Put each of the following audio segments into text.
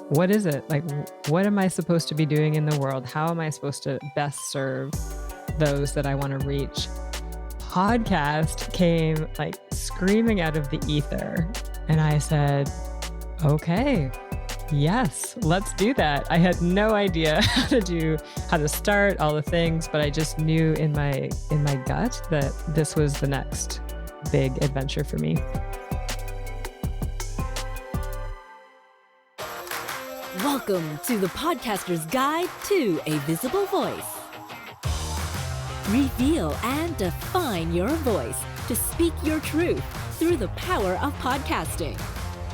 what is it? Like, what am I supposed to be doing in the world? How am I supposed to best serve those that I want to reach? Podcast came like screaming out of the ether. And I said, okay, yes, let's do that. I had no idea how to start all the things, but I just knew in my gut that this was the next big adventure for me. Welcome to the Podcaster's Guide to a Visible Voice. Reveal and define your voice to speak your truth through the power of podcasting.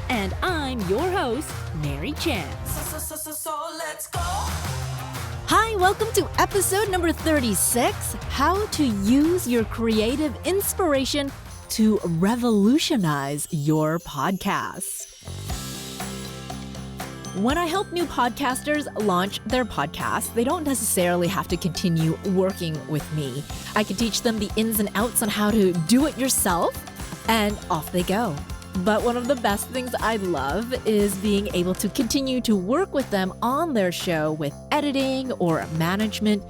And I'm your host, Mary Chan. So let's go. Hi, welcome to episode number 36, How to Use Your Creative Inspiration to Revolutionize Your Podcast. When I help new podcasters launch their podcasts, they don't necessarily have to continue working with me. I can teach them the ins and outs on how to do it yourself, and off they go. But one of the best things I love is being able to continue to work with them on their show with editing or management.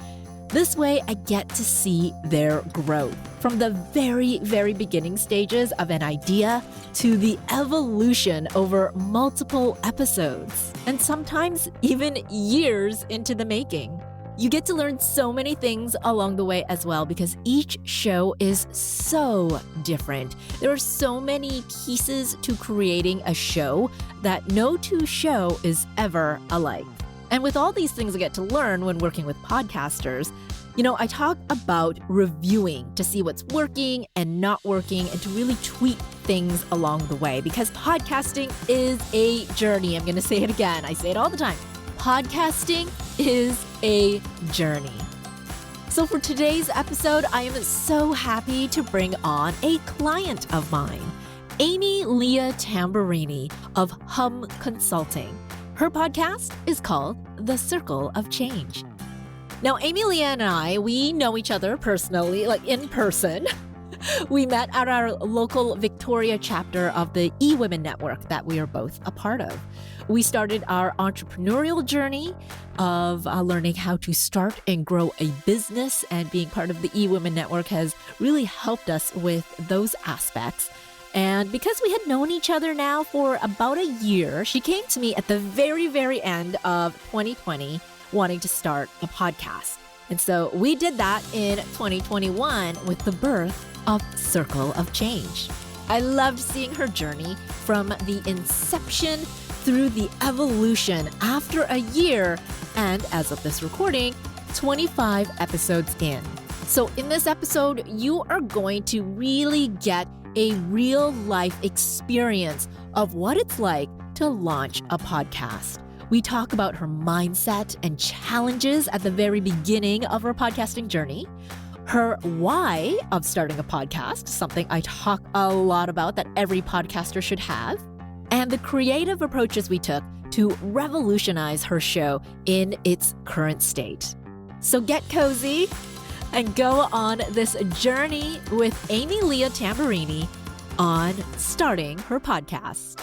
This way, I get to see their growth from the very, very beginning stages of an idea to the evolution over multiple episodes, and sometimes even years into the making. You get to learn so many things along the way as well because each show is so different. There are so many pieces to creating a show that no two show is ever alike. And with all these things I get to learn when working with podcasters, I talk about reviewing to see what's working and not working and to really tweak things along the way because podcasting is a journey. I'm going to say it again. I say it all the time. Podcasting is a journey. So for today's episode, I am so happy to bring on a client of mine, Ame-Lia Tamburrini of Hum Consulting. Her podcast is called The Circle of Change. Now, Ame-Lia and I, we know each other personally, like in person. We met at our local Victoria chapter of the eWomen Network that we are both a part of. We started our entrepreneurial journey of learning how to start and grow a business, and being part of the eWomen Network has really helped us with those aspects. And because we had known each other now for about a year, she came to me at the very, very end of 2020 wanting to start a podcast. And so we did that in 2021 with the birth of Circle of Change. I loved seeing her journey from the inception through the evolution after a year, and as of this recording, 25 episodes in. So in this episode, you are going to really get a real life experience of what it's like to launch a podcast. We talk about her mindset and challenges at the very beginning of her podcasting journey, her why of starting a podcast, something I talk a lot about that every podcaster should have, and the creative approaches we took to revolutionize her show in its current state. So get cozy and go on this journey with Ame-Lia Tamburrini on starting her podcast.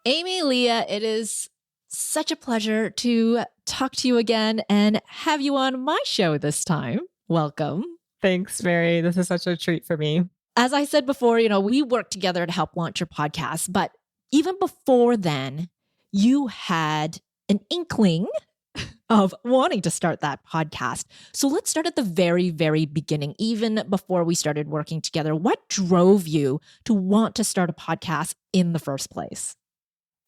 Ame-Lia, it is such a pleasure to talk to you again and have you on my show this time. Welcome. Thanks, Mary. This is such a treat for me. As I said before, we worked together to help launch your podcast, but even before then, you had an inkling of wanting to start that podcast. So let's start at the very, very beginning, even before we started working together. What drove you to want to start a podcast in the first place?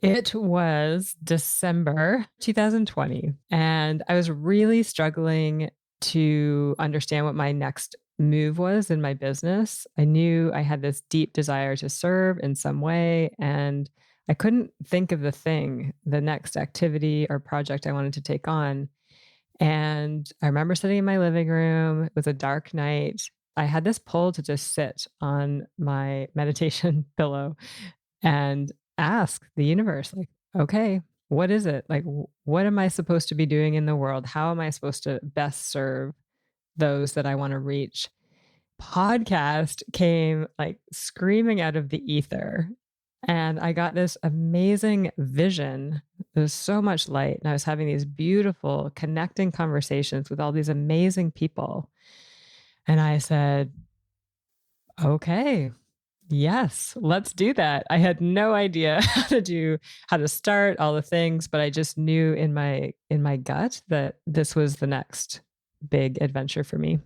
It was December 2020, and I was really struggling to understand what my next move was in my business. I knew I had this deep desire to serve in some way, and I couldn't think of the next activity or project I wanted to take on. And I remember sitting in my living room. It was a dark night. I had this pull to just sit on my meditation pillow and ask the universe, like, okay, what is it? Like, what am I supposed to be doing in the world? How am I supposed to best serve those that I want to reach? Podcast came like screaming out of the ether. And I got this amazing vision. There was so much light, and I was having these beautiful connecting conversations with all these amazing people. And I said, okay, yes, let's do that. I had no idea how to start all the things, but I just knew in my gut that this was the next big adventure for me.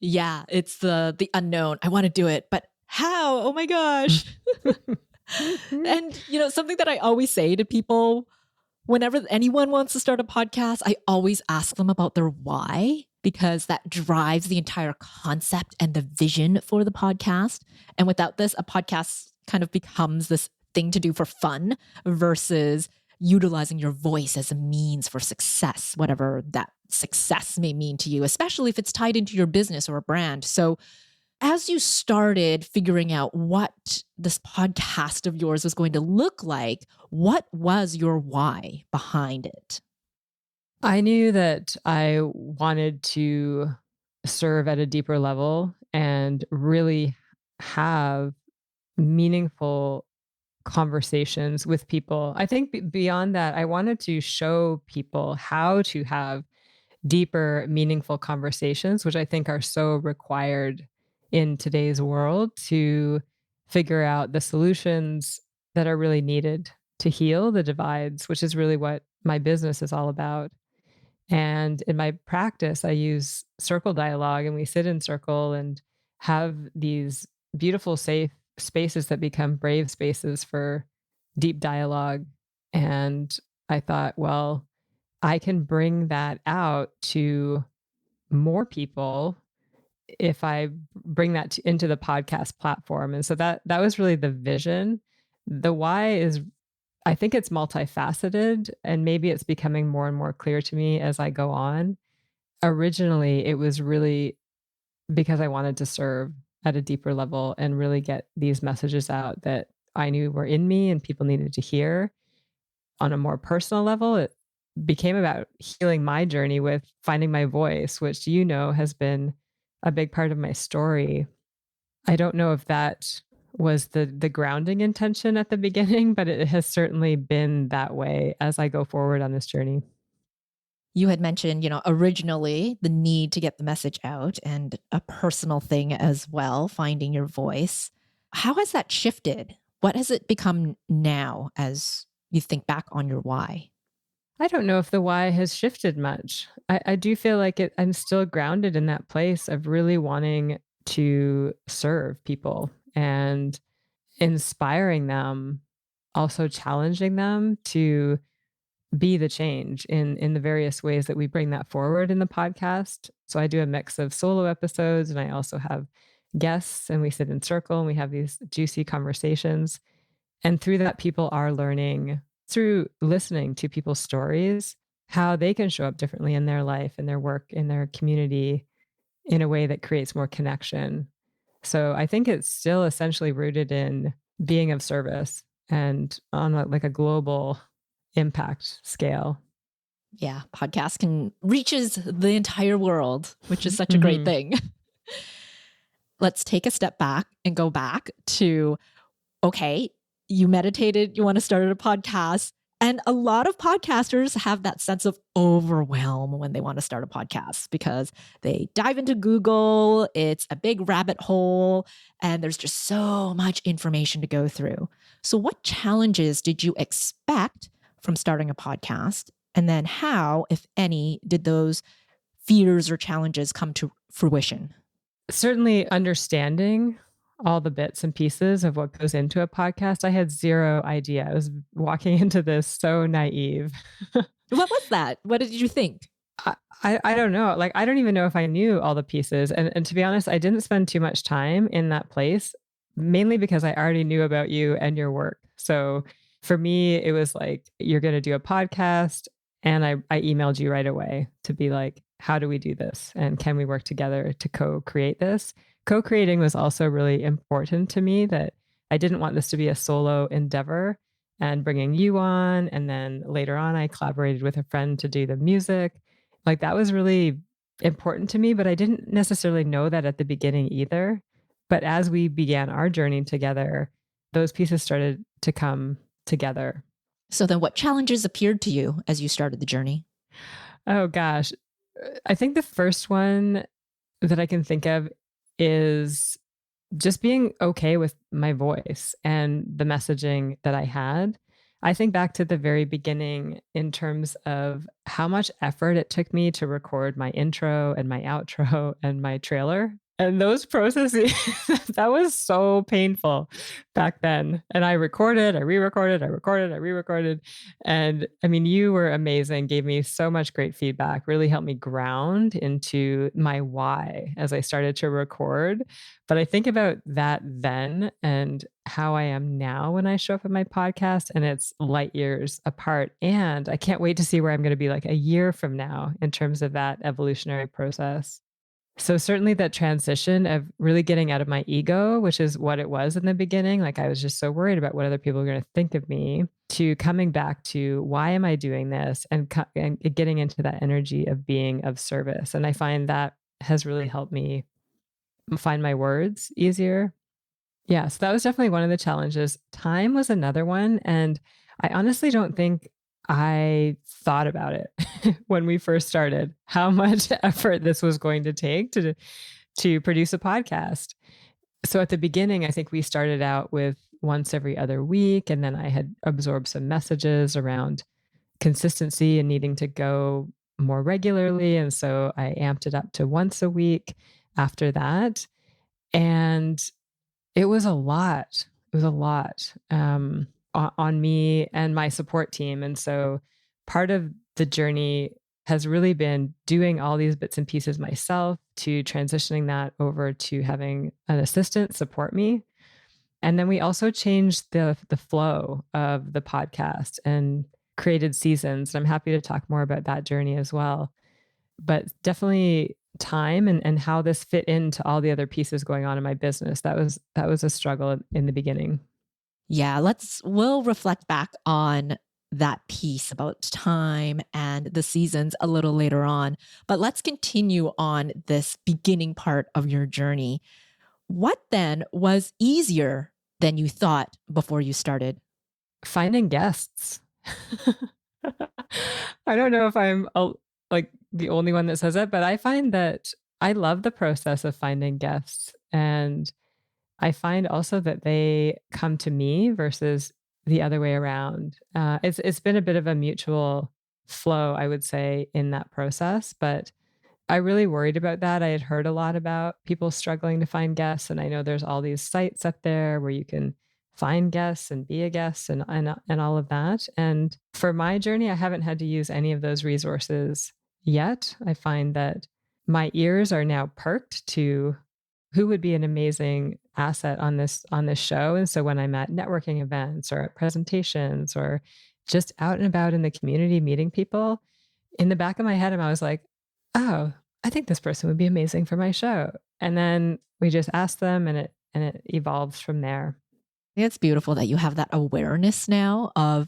Yeah, it's the unknown. I want to do it, but how? Oh my gosh. And something that I always say to people whenever anyone wants to start a podcast, I always ask them about their why, because that drives the entire concept and the vision for the podcast. And without this, a podcast kind of becomes this thing to do for fun versus utilizing your voice as a means for success, whatever that success may mean to you, especially if it's tied into your business or a brand. So as you started figuring out what this podcast of yours was going to look like, what was your why behind it? I knew that I wanted to serve at a deeper level and really have meaningful conversations with people. I think beyond that, I wanted to show people how to have deeper, meaningful conversations, which I think are so required in today's world to figure out the solutions that are really needed to heal the divides, which is really what my business is all about. And in my practice, I use circle dialogue, and we sit in circle and have these beautiful, safe spaces that become brave spaces for deep dialogue. And I thought, well, I can bring that out to more people if I bring that into the podcast platform. And so that was really the vision. The why is, I think it's multifaceted, and maybe it's becoming more and more clear to me as I go on. Originally, it was really because I wanted to serve at a deeper level and really get these messages out that I knew were in me and people needed to hear. On a more personal level, it became about healing my journey with finding my voice, which has been a big part of my story. I don't know if that was the grounding intention at the beginning, but it has certainly been that way as I go forward on this journey. You had mentioned, originally the need to get the message out and a personal thing as well, finding your voice. How has that shifted? What has it become now as you think back on your why? I don't know if the why has shifted much. I do feel like I'm still grounded in that place of really wanting to serve people and inspiring them, also challenging them to be the change in the various ways that we bring that forward in the podcast. So I do a mix of solo episodes, and I also have guests, and we sit in circle and we have these juicy conversations. And through that, people are learning through listening to people's stories how they can show up differently in their life, in their work, in their community, in a way that creates more connection. So I think it's still essentially rooted in being of service and on like a global impact scale. Yeah, podcast can reaches the entire world, which is such a great Mhm. thing. Let's take a step back and go back to, okay, you meditated, you want to start a podcast. And a lot of podcasters have that sense of overwhelm when they want to start a podcast because they dive into Google, it's a big rabbit hole, and there's just so much information to go through. So, what challenges did you expect from starting a podcast? And then, how, if any, did those fears or challenges come to fruition? Certainly understanding all the bits and pieces of what goes into a podcast. I had zero idea. I was walking into this so naive. What was that? What did you think? I don't know. Like, I don't even know if I knew all the pieces. And to be honest, I didn't spend too much time in that place, mainly because I already knew about you and your work. So for me, it was like, you're going to do a podcast. And I emailed you right away to be like, how do we do this? And can we work together to co-create this? Co-creating was also really important to me, that I didn't want this to be a solo endeavor, and bringing you on. And then later on, I collaborated with a friend to do the music. Like, that was really important to me, but I didn't necessarily know that at the beginning either. But as we began our journey together, those pieces started to come together. So then what challenges appeared to you as you started the journey? Oh gosh. I think the first one that I can think of is just being okay with my voice and the messaging that I had. I think back to the very beginning in terms of how much effort it took me to record my intro and my outro and my trailer. And those processes, that was so painful back then. And I recorded, I re recorded, I recorded, I re recorded. And I mean, you were amazing, gave me so much great feedback, really helped me ground into my why as I started to record. But I think about that then and how I am now when I show up at my podcast, and it's light years apart. And I can't wait to see where I'm going to be like a year from now in terms of that evolutionary process. So certainly that transition of really getting out of my ego, which is what it was in the beginning, like I was just so worried about what other people are going to think of me, to coming back to why am I doing this, and getting into that energy of being of service. And I find that has really helped me find my words easier. Yeah, so that was definitely one of the challenges. Time was another one, and I honestly don't think I thought about it when we first started, how much effort this was going to take to produce a podcast. So at the beginning, I think we started out with once every other week, and then I had absorbed some messages around consistency and needing to go more regularly, and so I amped it up to once a week after that. And it was a lot. It was a lot on me and my support team. And so part of the journey has really been doing all these bits and pieces myself, to transitioning that over to having an assistant support me. And then we also changed the flow of the podcast and created seasons. I'm happy to talk more about that journey as well. But definitely time and how this fit into all the other pieces going on in my business. That was a struggle in the beginning. Yeah, we'll reflect back on that piece about time and the seasons a little later on. But let's continue on this beginning part of your journey. What then was easier than you thought before you started? Finding guests. I don't know if I'm like the only one that says that, but I find that I love the process of finding guests. And I find also that they come to me versus the other way around. It's been a bit of a mutual flow, I would say, in that process. But I really worried about that. I had heard a lot about people struggling to find guests, and I know there's all these sites up there where you can find guests and be a guest and all of that. And for my journey, I haven't had to use any of those resources yet. I find that my ears are now perked to who would be an amazing asset on this show. And so when I'm at networking events or at presentations or just out and about in the community meeting people, in the back of my head, I was like, oh, I think this person would be amazing for my show. And then we just ask them, and it evolves from there. It's beautiful that you have that awareness now of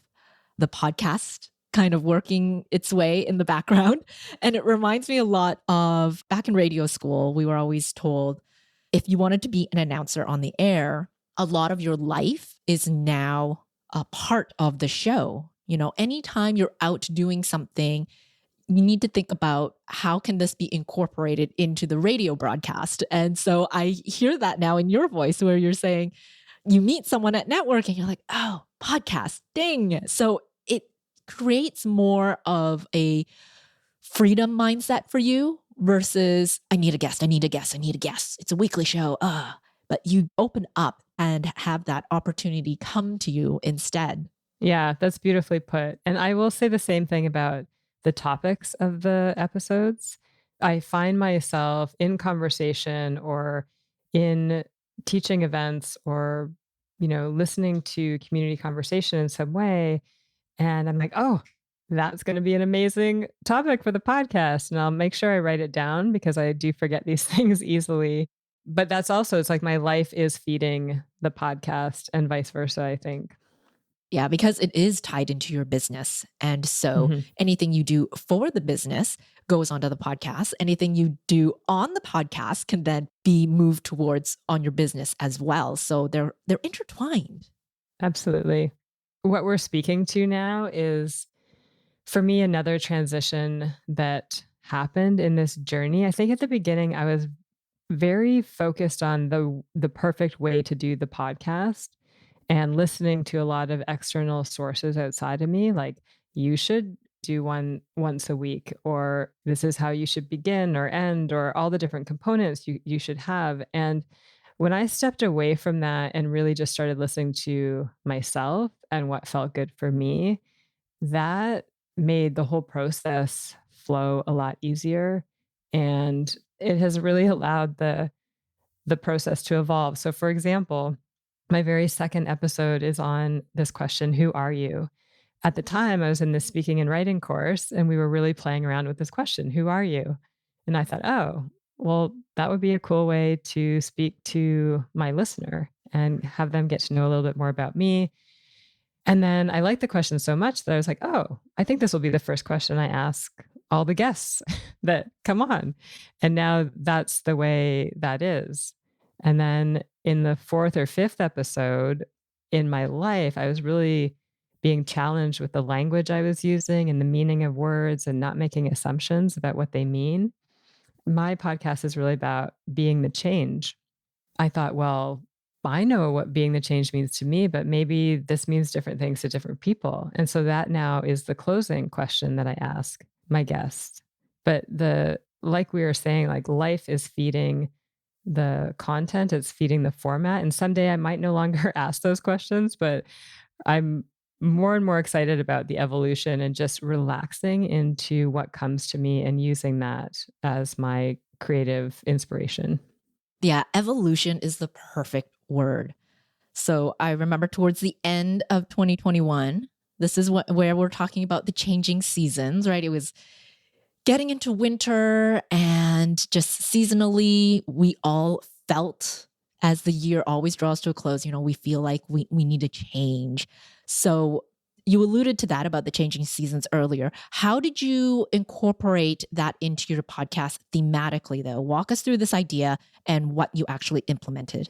the podcast kind of working its way in the background. And it reminds me a lot of back in radio school, we were always told if you wanted to be an announcer on the air, a lot of your life is now a part of the show. You know, anytime you're out doing something, you need to think about how can this be incorporated into the radio broadcast. And so I hear that now in your voice where you're saying you meet someone at networking, you're like, oh, podcast, ding. So it creates more of a freedom mindset for you versus I need a guest, I need a guest, I need a guest. It's a weekly show. But you open up and have that opportunity come to you instead. Yeah, that's beautifully put. And I will say the same thing about the topics of the episodes. I find myself in conversation or in teaching events or, listening to community conversation in some way. And I'm like, oh, that's going to be an amazing topic for the podcast. And I'll make sure I write it down because I do forget these things easily. But that's also, it's like my life is feeding the podcast and vice versa, I think. Yeah, because it is tied into your business. And so Mhm. anything you do for the business goes onto the podcast. Anything you do on the podcast can then be moved towards on your business as well. So they're intertwined. Absolutely. What we're speaking to now is, for me, another transition that happened in this journey. I think at the beginning, I was very focused on the perfect way to do the podcast and listening to a lot of external sources outside of me, like, you should do one once a week, or this is how you should begin or end, or all the different components you should have. And when I stepped away from that and really just started listening to myself and what felt good for me, that made the whole process flow a lot easier. And it has really allowed the process to evolve. So for example, my very second episode is on this question, who are you? At the time, I was in this speaking and writing course, and we were really playing around with this question, who are you? And I thought, oh, well, that would be a cool way to speak to my listener and have them get to know a little bit more about me. And then I liked the question so much that I was like, oh, I think this will be the first question I ask all the guests that come on. And now that's the way that is. And then in the fourth or fifth episode in my life, I was really being challenged with the language I was using and the meaning of words and not making assumptions about what they mean. My podcast is really about being the change. I thought, well, I know what being the change means to me, but maybe this means different things to different people. And so that now is the closing question that I ask my guests. But like we were saying, like, life is feeding the content, it's feeding the format. And someday I might no longer ask those questions, but I'm more and more excited about the evolution and just relaxing into what comes to me and using that as my creative inspiration. Yeah, evolution is the perfect word. So I remember towards the end of 2021, this is where we're talking about the changing seasons, right? It was getting into winter, and just seasonally, we all felt, as the year always draws to a close, we feel like we need to change. So you alluded to that about the changing seasons earlier. How did you incorporate that into your podcast thematically, though? Walk us through this idea and what you actually implemented.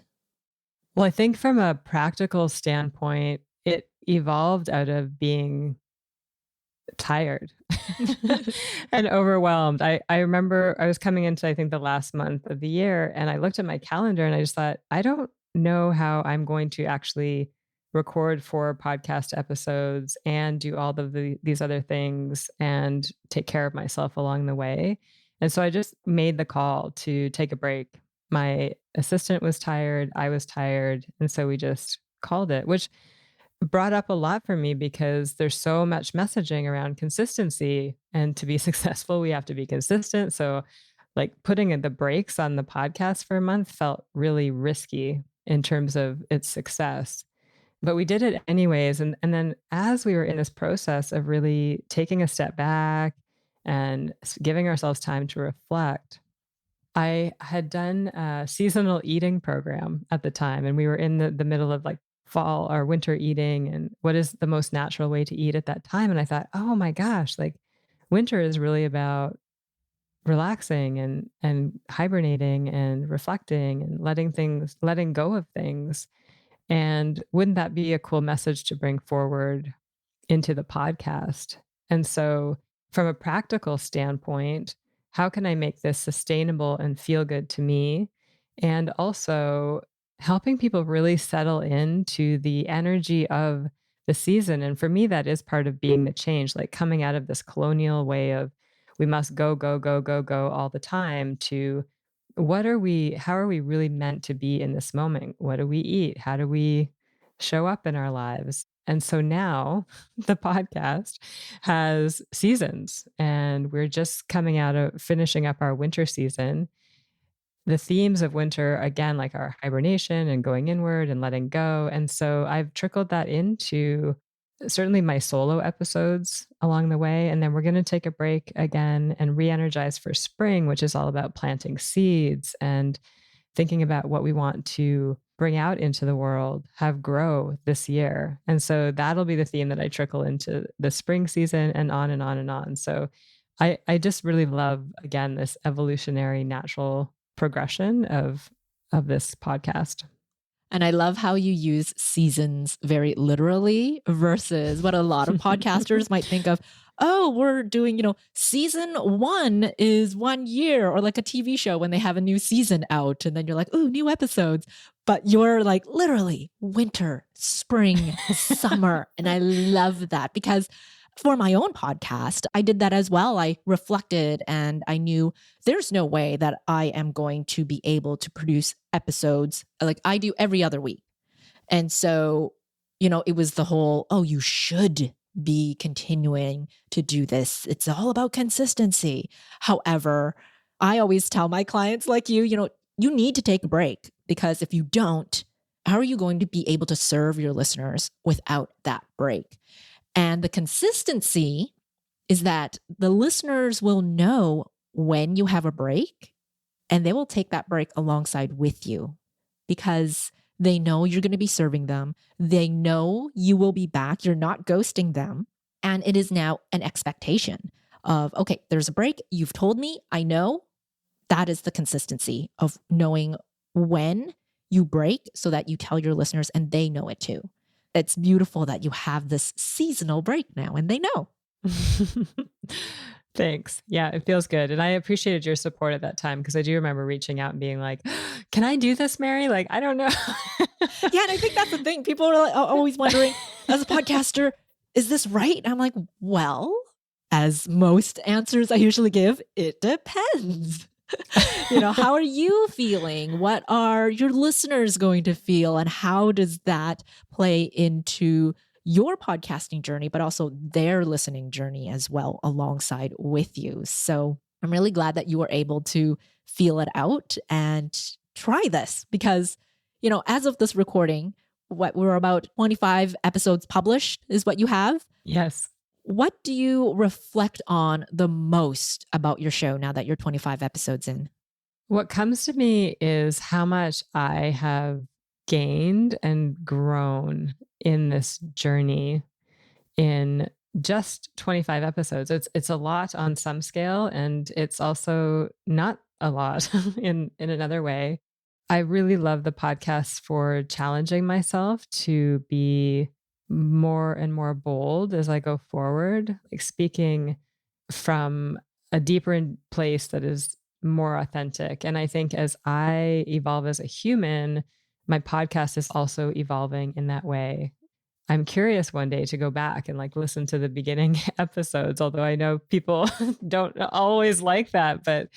Well, I think from a practical standpoint, it evolved out of being tired and overwhelmed. I remember I was coming into, I think, the last month of the year, and I looked at my calendar and I just thought, I don't know how I'm going to actually record 4 podcast episodes and do all of these other things and take care of myself along the way. And so I just made the call to take a break. My assistant was tired, I was tired, and so we just called it, which brought up a lot for me because there's so much messaging around consistency, and to be successful we have to be consistent. So like putting in the brakes on the podcast for a month felt really risky in terms of its success, but we did it anyways. And then as we were in this process of really taking a step back and giving ourselves time to reflect, I had done a seasonal eating program at the time, and we were in the middle of like fall or winter eating and what is the most natural way to eat at that time. And I thought, oh my gosh, like winter is really about relaxing and hibernating and reflecting and letting go of things. And wouldn't that be a cool message to bring forward into the podcast? And so, from a practical standpoint, how can I make this sustainable and feel good to me? And also helping people really settle into the energy of the season. And for me, that is part of being the change, like coming out of this colonial way of we must go, go, go, go, go all the time to how are we really meant to be in this moment? What do we eat? How do we show up in our lives? And so now the podcast has seasons, and we're just coming out of finishing up our winter season. The themes of winter, again, like our hibernation and going inward and letting go. And so I've trickled that into certainly my solo episodes along the way. And then we're going to take a break again and re energize for spring, which is all about planting seeds and thinking about what we want to bring out into the world, have grow this year. And so that'll be the theme that I trickle into the spring season and on and on and on. So I just really love, again, this evolutionary natural progression of this podcast. And I love how you use seasons very literally versus what a lot of podcasters might think of. Oh, we're doing, season 1 is 1 year, or like a TV show when they have a new season out. And then you're like, ooh, new episodes. But you're like literally winter, spring, summer. And I love that because for my own podcast, I did that as well. I reflected and I knew there's no way that I am going to be able to produce episodes like I do every other week. And so, it was the whole, oh, you should be continuing to do this. It's all about consistency. However, I always tell my clients like you need to take a break because if you don't, how are you going to be able to serve your listeners without that break? And the consistency is that the listeners will know when you have a break and they will take that break alongside with you because they know you're going to be serving them. They know you will be back. You're not ghosting them. And it is now an expectation of, okay, there's a break. You've told me, I know. That is the consistency of knowing when you break so that you tell your listeners and they know it too. It's beautiful that you have this seasonal break now and they know. Thanks. Yeah, it feels good. And I appreciated your support at that time because I do remember reaching out and being like, can I do this, Mary? Like, I don't know. Yeah, and I think that's the thing. People are always wondering, as a podcaster, is this right? And I'm like, well, as most answers I usually give, it depends. How are you feeling? What are your listeners going to feel? And how does that play into your podcasting journey, but also their listening journey as well alongside with you? So I'm really glad that you were able to feel it out and try this because, as of this recording, we're about 25 episodes published is what you have. Yes. What do you reflect on the most about your show now that you're 25 episodes in? What comes to me is how much I have gained and grown in this journey in just 25 episodes. It's a lot on some scale, and it's also not a lot in another way. I really love the podcast for challenging myself to be more and more bold as I go forward, like speaking from a deeper place that is more authentic. And I think as I evolve as a human, my podcast is also evolving in that way. I'm curious one day to go back and like listen to the beginning episodes, although I know people don't always like that. But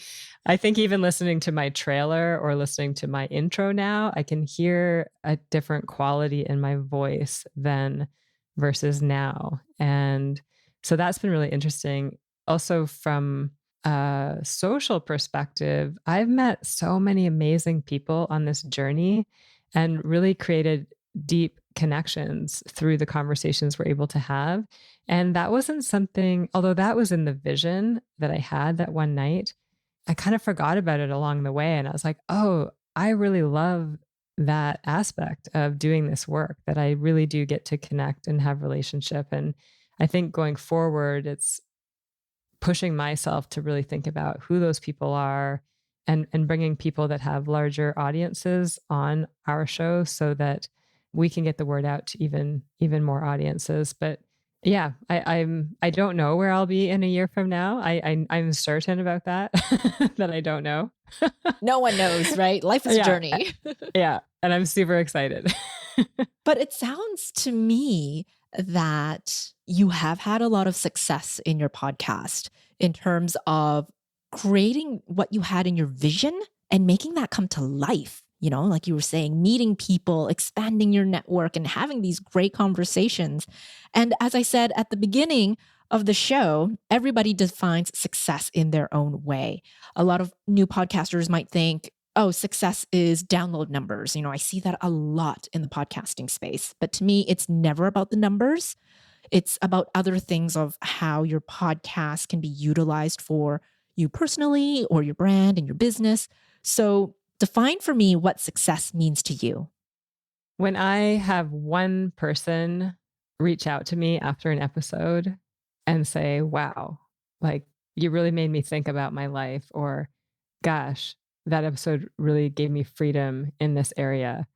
I think even listening to my trailer or listening to my intro now, I can hear a different quality in my voice than versus now. And so that's been really interesting. Also, from a social perspective, I've met so many amazing people on this journey and really created deep connections through the conversations we're able to have. And that wasn't something, although that was in the vision that I had that one night, I kind of forgot about it along the way. And I was like, oh, I really love that aspect of doing this work, that I really do get to connect and have relationship. And I think going forward, it's pushing myself to really think about who those people are and bringing people that have larger audiences on our show so that we can get the word out to even more audiences. But yeah, I don't know where I'll be in a year from now. I'm certain about that, that I don't know. No one knows, right? Life is a journey. Yeah. And I'm super excited. But it sounds to me that you have had a lot of success in your podcast in terms of creating what you had in your vision and making that come to life. Like you were saying, meeting people, expanding your network, and having these great conversations. And as I said at the beginning of the show, everybody defines success in their own way. A lot of new podcasters might think, oh, success is download numbers. I see that a lot in the podcasting space. But to me, it's never about the numbers. It's about other things of how your podcast can be utilized for you personally or your brand and your business. So define for me what success means to you. When I have one person reach out to me after an episode and say, wow, like you really made me think about my life, or gosh, that episode really gave me freedom in this area,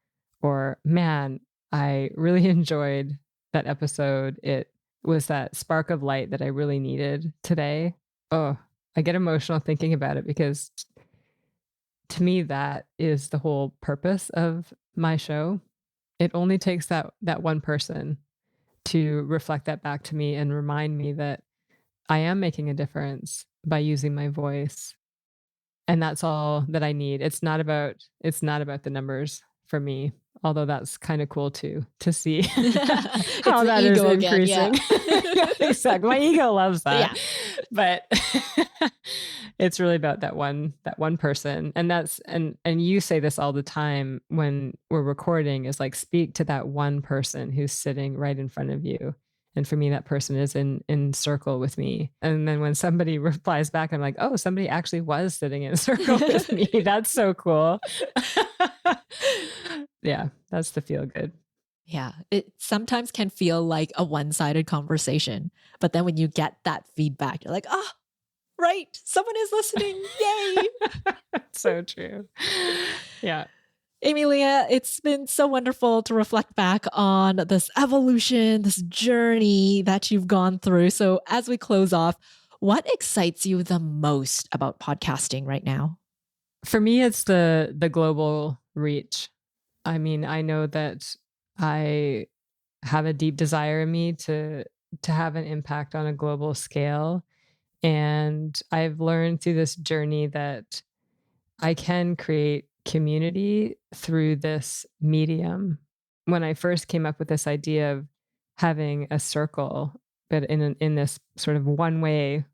or man, I really enjoyed that episode. It was that spark of light that I really needed today. Oh, I get emotional thinking about it because to me, that is the whole purpose of my show. It only takes that one person to reflect that back to me and remind me that I am making a difference by using my voice. And that's all that I need. It's not about the numbers for me, although that's kind of cool too to see It's how the that is ego again. Yeah. increasing. Exactly. My ego loves Yeah. that. But it's really about that one person. And and you say this all the time when we're recording is like speak to that one person who's sitting right in front of you. And for me, that person is in circle with me. And then when somebody replies back, I'm like, oh, somebody actually was sitting in a circle with me. That's so cool. Yeah, that's the feel good. Yeah, it sometimes can feel like a one-sided conversation. But then when you get that feedback, you're like, oh, right, someone is listening. Yay. So true. Yeah. Ame-Lia, it's been so wonderful to reflect back on this evolution, this journey that you've gone through. So as we close off, what excites you the most about podcasting right now? For me, it's the global reach. I mean, I know that I have a deep desire in me to have an impact on a global scale. And I've learned through this journey that I can create community through this medium. When I first came up with this idea of having a circle, but in this sort of one-way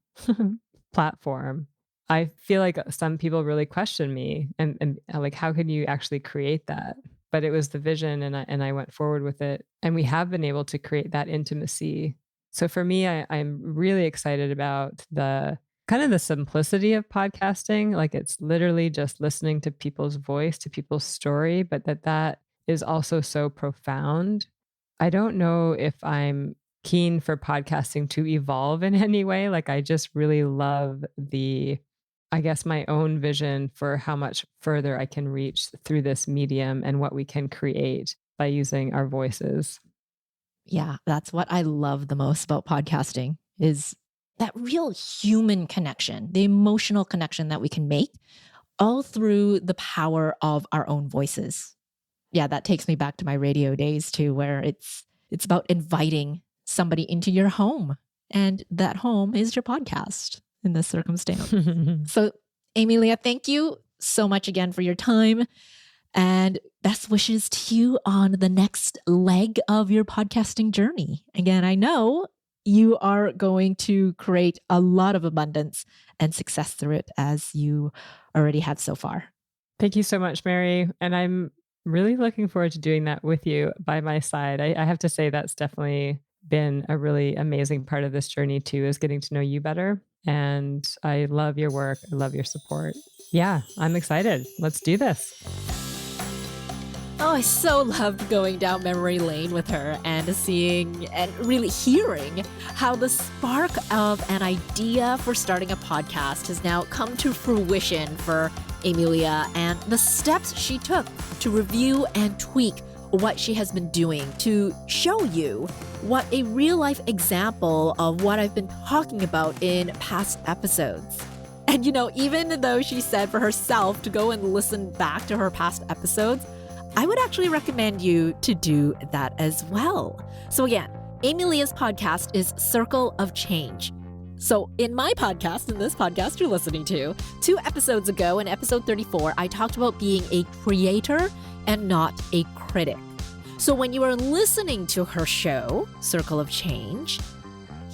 platform, I feel like some people really question me and like, how can you actually create that? But it was the vision, and I went forward with it, and we have been able to create that intimacy. So for me, I'm really excited about the kind of the simplicity of podcasting. Like it's literally just listening to people's voice, to people's story, but that is also so profound. I don't know if I'm keen for podcasting to evolve in any way. Like I just really love I guess my own vision for how much further I can reach through this medium and what we can create by using our voices. Yeah, that's what I love the most about podcasting is that real human connection, the emotional connection that we can make all through the power of our own voices. Yeah, that takes me back to my radio days too, where it's about inviting somebody into your home. And that home is your podcast in this circumstance. So, Ame-Lia, thank you so much again for your time. And best wishes to you on the next leg of your podcasting journey. Again, I know you are going to create a lot of abundance and success through it as you already have so far. Thank you so much, Mary. And I'm really looking forward to doing that with you by my side. I have to say that's definitely been a really amazing part of this journey too, is getting to know you better. And I love your work. I love your support. Yeah, I'm excited. Let's do this. Oh, I so loved going down memory lane with her and seeing and really hearing how the spark of an idea for starting a podcast has now come to fruition for Ame-Lia and the steps she took to review and tweak what she has been doing to show you what a real life example of what I've been talking about in past episodes. And even though she said for herself to go and listen back to her past episodes, I would actually recommend you to do that as well. So again, Ame-Lia's podcast is Circle of Change. So in my podcast, in this podcast you're listening to, 2 episodes ago in episode 34, I talked about being a creator and not a critic. So when you are listening to her show, Circle of Change,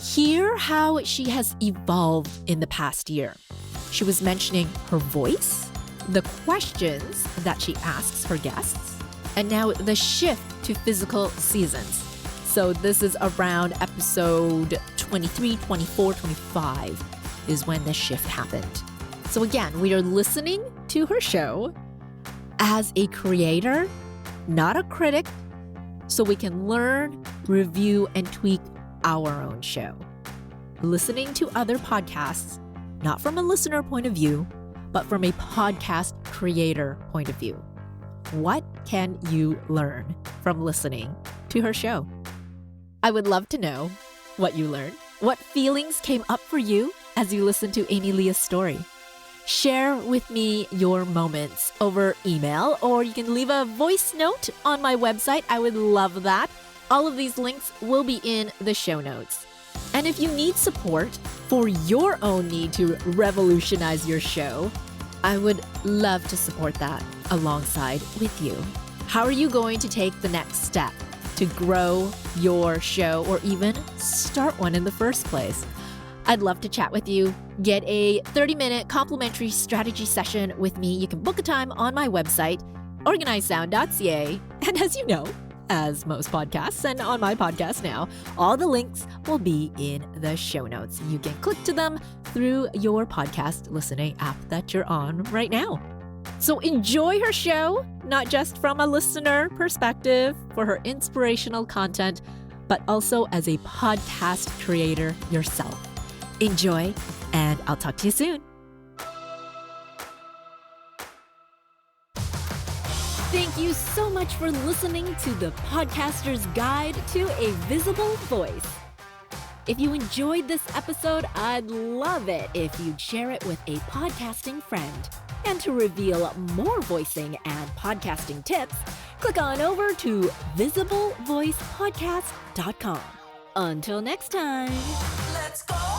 hear how she has evolved in the past year. She was mentioning her voice, the questions that she asks her guests, and now the shift to physical seasons. So this is around episode 23, 24, 25 is when this shift happened. So again, we are listening to her show as a creator, not a critic, so we can learn, review, and tweak our own show. Listening to other podcasts, not from a listener point of view, but from a podcast creator point of view. what can you learn from listening to her show? I would love to know what you learned. What feelings came up for you as you listened to Ame-Lia's story? Share with me your moments over email, or you can leave a voice note on my website. I would love that. All of these links will be in the show notes. And if you need support for your own need to revolutionize your show, I would love to support that alongside with you. How are you going to take the next step to grow your show or even start one in the first place? I'd love to chat with you. Get a 30-minute complimentary strategy session with me. You can book a time on my website, organizesound.ca. And as you know, as most podcasts and on my podcast now, all the links will be in the show notes. You can click to them through your podcast listening app that you're on right now. So enjoy her show, not just from a listener perspective for her inspirational content, but also as a podcast creator yourself. Enjoy, and I'll talk to you soon. Thank you so much for listening to the Podcaster's Guide to a Visible Voice. If you enjoyed this episode, I'd love it if you'd share it with a podcasting friend. And to reveal more voicing and podcasting tips, click on over to visiblevoicepodcast.com. Until next time. Let's go.